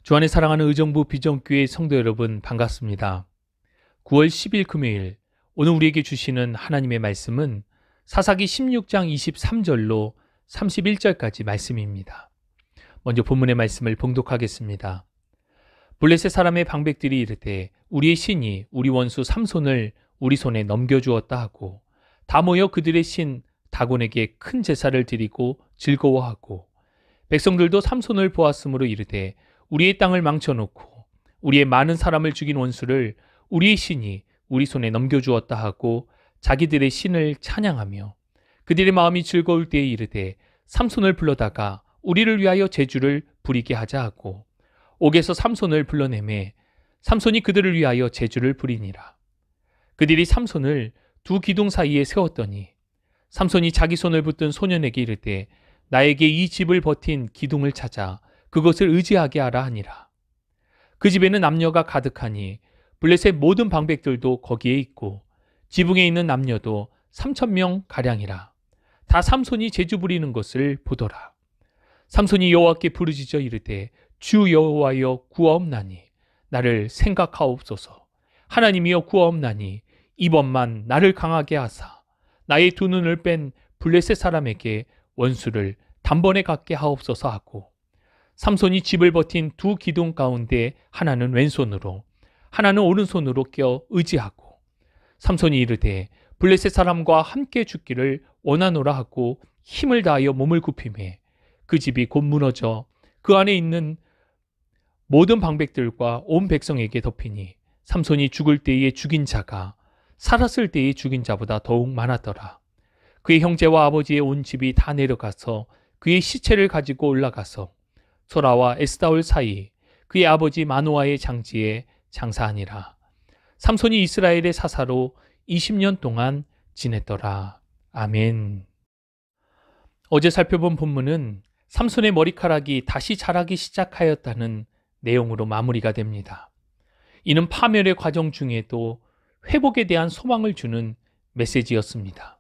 주 안에 사랑하는 의정부 비전교회 성도 여러분, 반갑습니다. 9월 10일 금요일, 오늘 우리에게 주시는 하나님의 말씀은 사사기 16장 23절로 31절까지 말씀입니다. 먼저 본문의 말씀을 봉독하겠습니다. 블레셋 사람의 방백들이 이르되 우리의 신이 우리 원수 삼손을 우리 손에 넘겨주었다 하고 다 모여 그들의 신 다곤에게 큰 제사를 드리고 즐거워하고 백성들도 삼손을 보았으므로 이르되 우리의 땅을 망쳐놓고 우리의 많은 사람을 죽인 원수를 우리의 신이 우리 손에 넘겨주었다 하고 자기들의 신을 찬양하며 그들의 마음이 즐거울 때에 이르되 삼손을 불러다가 우리를 위하여 제주를 부리게 하자 하고 옥에서 삼손을 불러내매 삼손이 그들을 위하여 제주를 부리니라. 그들이 삼손을 두 기둥 사이에 세웠더니 삼손이 자기 손을 붙든 소년에게 이르되 나에게 이 집을 버틴 기둥을 찾아 그것을 의지하게 하라 하니라. 그 집에는 남녀가 가득하니 블레셋 모든 방백들도 거기에 있고 지붕에 있는 남녀도 3,000명 가량이라. 다 삼손이 제주 부리는 것을 보더라. 삼손이 여호와께 부르짖어 이르되 주 여호와여 구하옵나니 나를 생각하옵소서. 하나님이여 구하옵나니 이번만 나를 강하게 하사 나의 두 눈을 뺀 블레셋 사람에게 원수를 단번에 갖게 하옵소서 하고 삼손이 집을 버틴 두 기둥 가운데 하나는 왼손으로 하나는 오른손으로 껴 의지하고 삼손이 이르되 블레셋 사람과 함께 죽기를 원하노라 하고 힘을 다하여 몸을 굽히매 그 집이 곧 무너져 그 안에 있는 모든 방백들과 온 백성에게 덮이니 삼손이 죽을 때에 죽인 자가 살았을 때에 죽인 자보다 더욱 많았더라. 그의 형제와 아버지의 온 집이 다 내려가서 그의 시체를 가지고 올라가서 소라와 에스다올 사이 그의 아버지 마노아의 장지에 장사하니라. 삼손이 이스라엘의 사사로 20년 동안 지냈더라. 아멘. 어제 살펴본 본문은 삼손의 머리카락이 다시 자라기 시작하였다는 내용으로 마무리가 됩니다. 이는 파멸의 과정 중에도 회복에 대한 소망을 주는 메시지였습니다.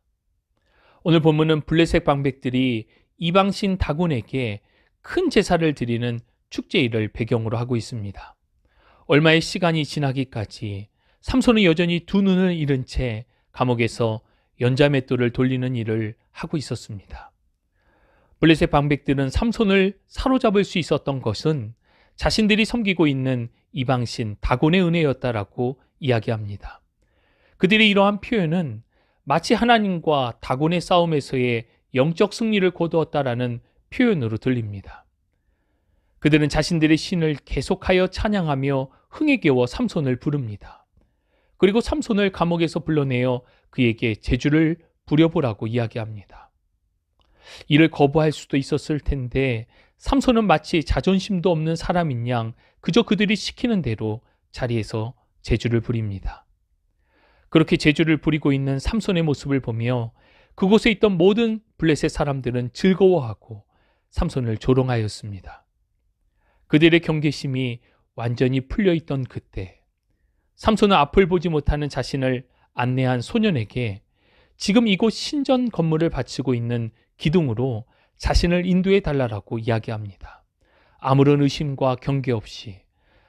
오늘 본문은 블레셋 방백들이 이방신 다곤에게 큰 제사를 드리는 축제일을 배경으로 하고 있습니다. 얼마의 시간이 지나기까지 삼손은 여전히 두 눈을 잃은 채 감옥에서 연자맷돌을 돌리는 일을 하고 있었습니다. 블레셋 방백들은 삼손을 사로잡을 수 있었던 것은 자신들이 섬기고 있는 이방신 다곤의 은혜였다라고 이야기합니다. 그들의 이러한 표현은 마치 하나님과 다곤의 싸움에서의 영적 승리를 거두었다라는 표현으로 들립니다. 그들은 자신들의 신을 계속하여 찬양하며 흥에 겨워 삼손을 부릅니다. 그리고 삼손을 감옥에서 불러내어 그에게 제주를 부려보라고 이야기합니다. 이를 거부할 수도 있었을 텐데 삼손은 마치 자존심도 없는 사람인 양 그저 그들이 시키는 대로 자리에서 제주를 부립니다. 그렇게 제주를 부리고 있는 삼손의 모습을 보며 그곳에 있던 모든 블레셋 사람들은 즐거워하고 삼손을 조롱하였습니다. 그들의 경계심이 완전히 풀려있던 그때 삼손은 앞을 보지 못하는 자신을 안내한 소년에게 지금 이곳 신전 건물을 바치고 있는 기둥으로 자신을 인도해 달라고 이야기합니다. 아무런 의심과 경계 없이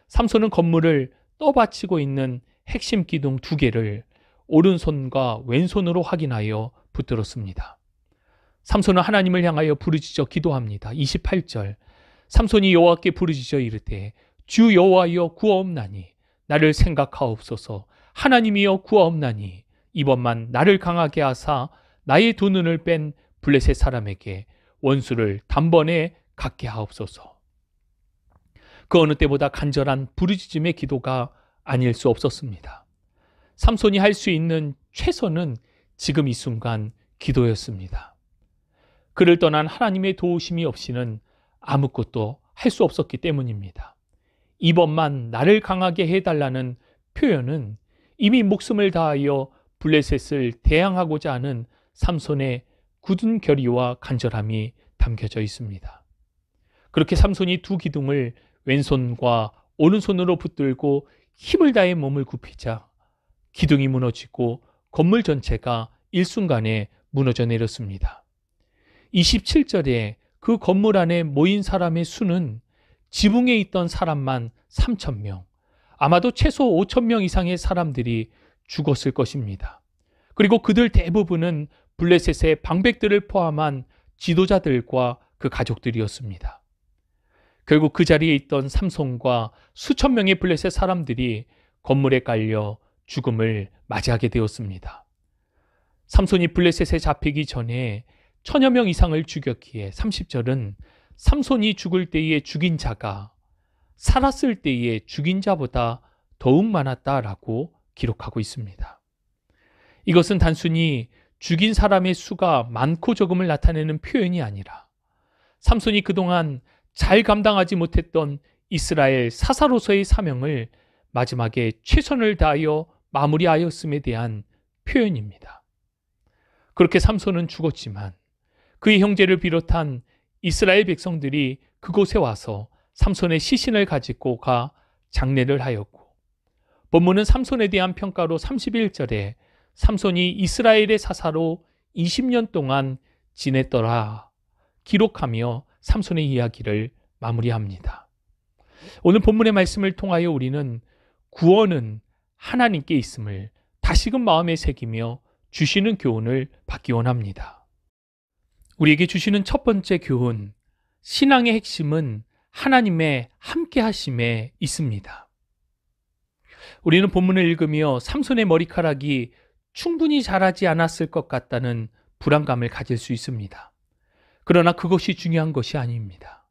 삼손은 건물을 떠받치고 있는 핵심 기둥 두 개를 오른손과 왼손으로 확인하여 붙들었습니다. 삼손은 하나님을 향하여 부르짖어 기도합니다. 28절 삼손이 여호와께 부르짖어 이르되 주 여호와여 구하옵나니 나를 생각하옵소서. 하나님이여 구하옵나니 이번만 나를 강하게 하사 나의 두 눈을 뺀 블레셋 사람에게 원수를 단번에 갖게 하옵소서. 그 어느 때보다 간절한 부르짖음의 기도가 아닐 수 없었습니다. 삼손이 할 수 있는 최선은 지금 이 순간 기도였습니다. 그를 떠난 하나님의 도우심이 없이는 아무것도 할 수 없었기 때문입니다. 이번만 나를 강하게 해달라는 표현은 이미 목숨을 다하여 블레셋을 대항하고자 하는 삼손의 굳은 결의와 간절함이 담겨져 있습니다. 그렇게 삼손이 두 기둥을 왼손과 오른손으로 붙들고 힘을 다해 몸을 굽히자 기둥이 무너지고 건물 전체가 일순간에 무너져 내렸습니다. 27절에 그 건물 안에 모인 사람의 수는 지붕에 있던 사람만 3,000명, 아마도 최소 5,000명 이상의 사람들이 죽었을 것입니다. 그리고 그들 대부분은 블레셋의 방백들을 포함한 지도자들과 그 가족들이었습니다. 결국 그 자리에 있던 삼손과 수천 명의 블레셋 사람들이 건물에 깔려 죽음을 맞이하게 되었습니다. 삼손이 블레셋에 잡히기 전에 1,000여 명 이상을 죽였기에 30절은 삼손이 죽을 때에 죽인 자가 살았을 때에 죽인 자보다 더욱 많았다라고 기록하고 있습니다. 이것은 단순히 죽인 사람의 수가 많고 적음을 나타내는 표현이 아니라 삼손이 그동안 잘 감당하지 못했던 이스라엘 사사로서의 사명을 마지막에 최선을 다하여 마무리하였음에 대한 표현입니다. 그렇게 삼손은 죽었지만 그의 형제를 비롯한 이스라엘 백성들이 그곳에 와서 삼손의 시신을 가지고 가 장례를 하였고, 본문은 삼손에 대한 평가로 31절에 삼손이 이스라엘의 사사로 20년 동안 지냈더라 기록하며 삼손의 이야기를 마무리합니다. 오늘 본문의 말씀을 통하여 우리는 구원은 하나님께 있음을 다시금 마음에 새기며 주시는 교훈을 받기 원합니다. 우리에게 주시는 첫 번째 교훈, 신앙의 핵심은 하나님의 함께 하심에 있습니다. 우리는 본문을 읽으며 삼손의 머리카락이 충분히 자라지 않았을 것 같다는 불안감을 가질 수 있습니다. 그러나 그것이 중요한 것이 아닙니다.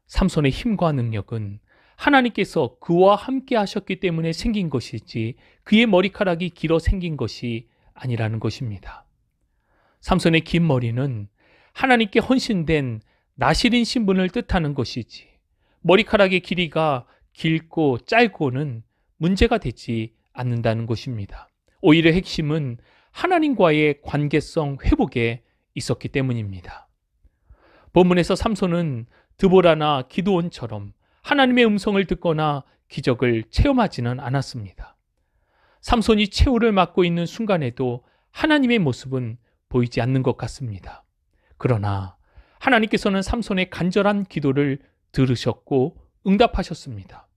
삼손의 힘과 능력은 하나님께서 그와 함께 하셨기 때문에 생긴 것이지 그의 머리카락이 길어 생긴 것이 아니라는 것입니다. 삼손의 긴 머리는 하나님께 헌신된 나실인 신분을 뜻하는 것이지 머리카락의 길이가 길고 짧고는 문제가 되지 않는다는 것입니다. 오히려 핵심은 하나님과의 관계성 회복에 있었기 때문입니다. 본문에서 삼손은 드보라나 기드온처럼 하나님의 음성을 듣거나 기적을 체험하지는 않았습니다. 삼손이 최후를 맞고 있는 순간에도 하나님의 모습은 보이지 않는 것 같습니다. 그러나 하나님께서는 삼손의 간절한 기도를 들으셨고 응답하셨습니다.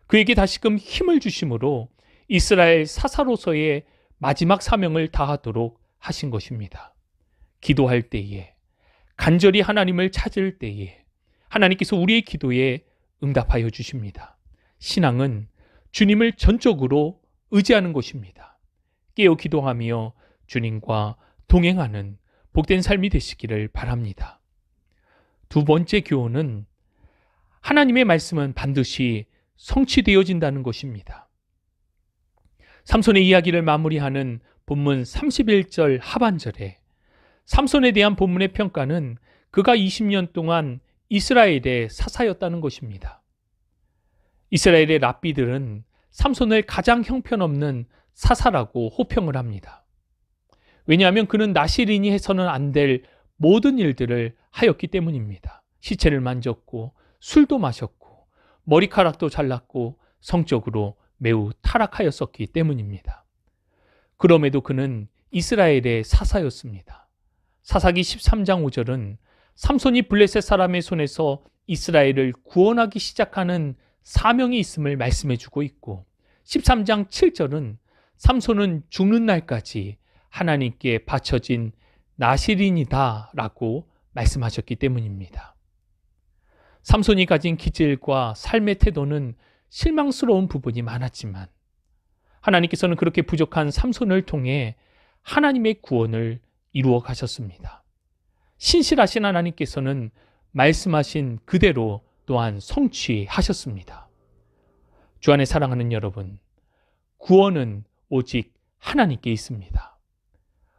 그에게 다시금 힘을 주심으로 이스라엘 사사로서의 마지막 사명을 다하도록 하신 것입니다. 기도할 때에, 간절히 하나님을 찾을 때에 하나님께서 우리의 기도에 응답하여 주십니다. 신앙은 주님을 전적으로 의지하는 것입니다. 깨어 기도하며 주님과 동행하는 복된 삶이 되시기를 바랍니다. 두 번째 교훈은 하나님의 말씀은 반드시 성취되어진다는 것입니다. 삼손의 이야기를 마무리하는 본문 31절 하반절에 삼손에 대한 본문의 평가는 그가 20년 동안 이스라엘의 사사였다는 것입니다. 이스라엘의 랍비들은 삼손을 가장 형편없는 사사라고 호평을 합니다. 왜냐하면 그는 나실인이 해서는 안 될 모든 일들을 하였기 때문입니다. 시체를 만졌고 술도 마셨고 머리카락도 잘랐고 성적으로 매우 타락하였었기 때문입니다. 그럼에도 그는 이스라엘의 사사였습니다. 사사기 13장 5절은 삼손이 블레셋 사람의 손에서 이스라엘을 구원하기 시작하는 사명이 있음을 말씀해 주고 있고 13장 7절은 삼손은 죽는 날까지 하나님께 바쳐진 나실인이다 라고 말씀하셨기 때문입니다. 삼손이 가진 기질과 삶의 태도는 실망스러운 부분이 많았지만 하나님께서는 그렇게 부족한 삼손을 통해 하나님의 구원을 이루어 가셨습니다. 신실하신 하나님께서는 말씀하신 그대로 또한 성취하셨습니다. 주 안에 사랑하는 여러분, 구원은 오직 하나님께 있습니다.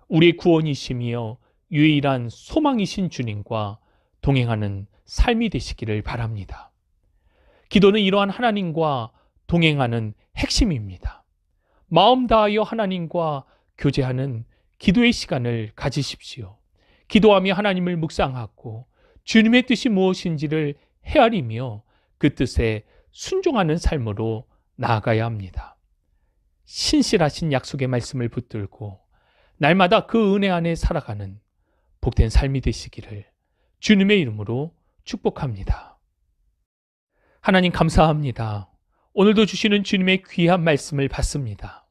우리의 구원이시며 유일한 소망이신 주님과 동행하는 삶이 되시기를 바랍니다. 기도는 이러한 하나님과 동행하는 핵심입니다. 마음 다하여 하나님과 교제하는 기도의 시간을 가지십시오. 기도하며 하나님을 묵상하고 주님의 뜻이 무엇인지를 헤아리며 그 뜻에 순종하는 삶으로 나아가야 합니다. 신실하신 약속의 말씀을 붙들고 날마다 그 은혜 안에 살아가는 복된 삶이 되시기를 주님의 이름으로 축복합니다. 하나님 감사합니다. 오늘도 주시는 주님의 귀한 말씀을 받습니다.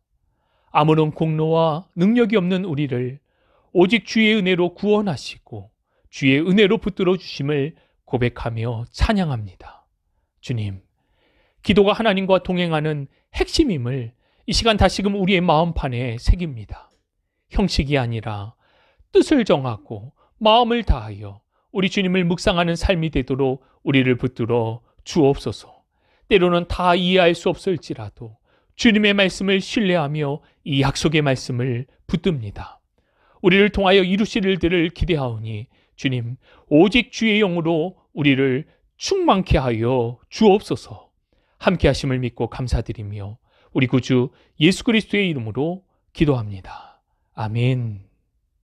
아무런 공로와 능력이 없는 우리를 오직 주의 은혜로 구원하시고 주의 은혜로 붙들어 주심을 고백하며 찬양합니다. 주님, 기도가 하나님과 동행하는 핵심임을 이 시간 다시금 우리의 마음판에 새깁니다. 형식이 아니라 뜻을 정하고 마음을 다하여 우리 주님을 묵상하는 삶이 되도록 우리를 붙들어 주옵소서. 때로는 다 이해할 수 없을지라도 주님의 말씀을 신뢰하며 이 약속의 말씀을 붙듭니다. 우리를 통하여 이루실 일들을 기대하오니 주님, 오직 주의 영으로 우리를 충만케 하여 주옵소서. 함께 하심을 믿고 감사드리며 우리 구주 예수 그리스도의 이름으로 기도합니다. 아멘.